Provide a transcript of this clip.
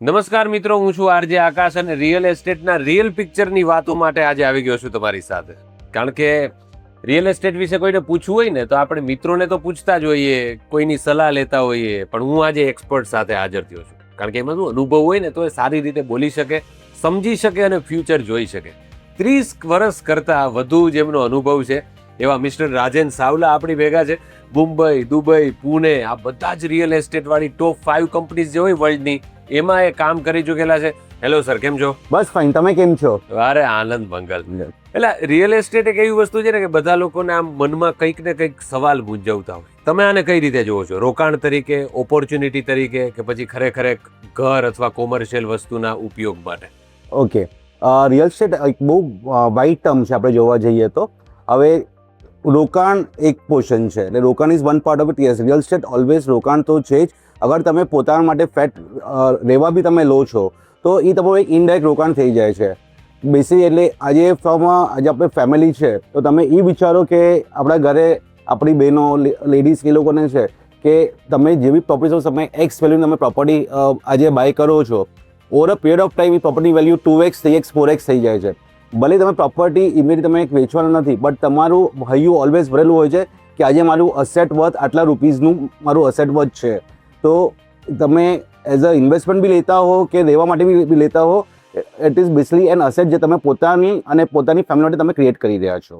નમસ્કાર મિત્રો, હું છું આરજે આકાશ અને રિયલ એસ્ટેટના રિયલ પિક્ચરની વાતો માટે આજે આવી ગયો છું તમારી સાથે. કારણ કે રિયલ એસ્ટેટ વિશે કોઈને પૂછવું હોય ને તો આપણે મિત્રોને તો પૂછતા જ હોઈએ, કોઈની સલાહ લેતા હોઈએ, પણ હું આજે એક્સપર્ટ સાથે હાજર થયો છું. કારણ કે એમાં શું અનુભવ હોય ને તો એ સારી રીતે બોલી શકે, સમજી શકે અને ફ્યુચર જોઈ શકે. 30 વર્ષ કરતાં વધુ જેમનો અનુભવ છે એવા મિસ્ટર રાજન સાવલા આપણી ભેગા છે. મુંબઈ, દુબઈ, પુણે, આ બધા જ રિયલ એસ્ટેટવાળી ટોપ 5 કંપનીઝ જે હોય વર્લ્ડની એમાં એ કામ કરી ચૂકેલા છે. હેલો સર, કેમ છો? બસ ફાઇન, તમે કેમ છો? અરે આનંદ મંગલ. એટલે રિયલ એસ્ટેટ એક એવી વસ્તુ છે ને કે બધા લોકોને આમ મનમાં કંઈક ને કંઈક સવાલ મૂંઝવતા હોય. તમે આને કઈ રીતે જોવો છો? રોકાણ તરીકે, ઓપોર્ચ્યુનિટી તરીકે, કે પછી ખરેખર એક ઘર અથવા કોમર્શિયલ વસ્તુના ઉપયોગ માટે? ઓકે, રિયલ એસ્ટેટ એક બહુ વાઇડ ટર્મ છે. આપણે જોવા જઈએ તો હવે રોકાણ એક પોર્શન છે, એટલે રોકાણ is one part of it. Yes, real estate always રોકાણ તો છે જ. અગર તમે પોતાના માટે ફ્લેટ રહેવા બી તમે લો છો તો એ તમારું એક ઇનડાયરેક્ટ રોકાણ થઈ જાય છે બેસિક. એટલે આજે આપણે ફેમિલી છે તો તમે એ વિચારો કે આપણા ઘરે આપણી બહેનો લેડીઝ એ લોકોને છે કે તમે જે બી પ્રોપર્ટી તમે એક્સ વેલ્યુ તમે પ્રોપર્ટી આજે બાય કરો છો, over a period of time A property value 2x 3x 4x થઈ જાય છે. ભલે તમે પ્રોપર્ટી ઇમિડિયેટ તમે એક વેચવાનું નથી, બટ તમારું હૈયું ઓલવેઝ ભરેલું હોય છે કે આજે મારું અસેટ વર્થ આટલા રૂપીઝનું મારું અસેટ વર્થ છે. તો તમે એઝ અ ઇન્વેસ્ટમેન્ટ બી લેતા હો કે રહેવા માટે બી લેતા હો, it is basically an asset જે તમે પોતાની અને પોતાની ફેમિલી માટે તમે ક્રિએટ કરી રહ્યા છો.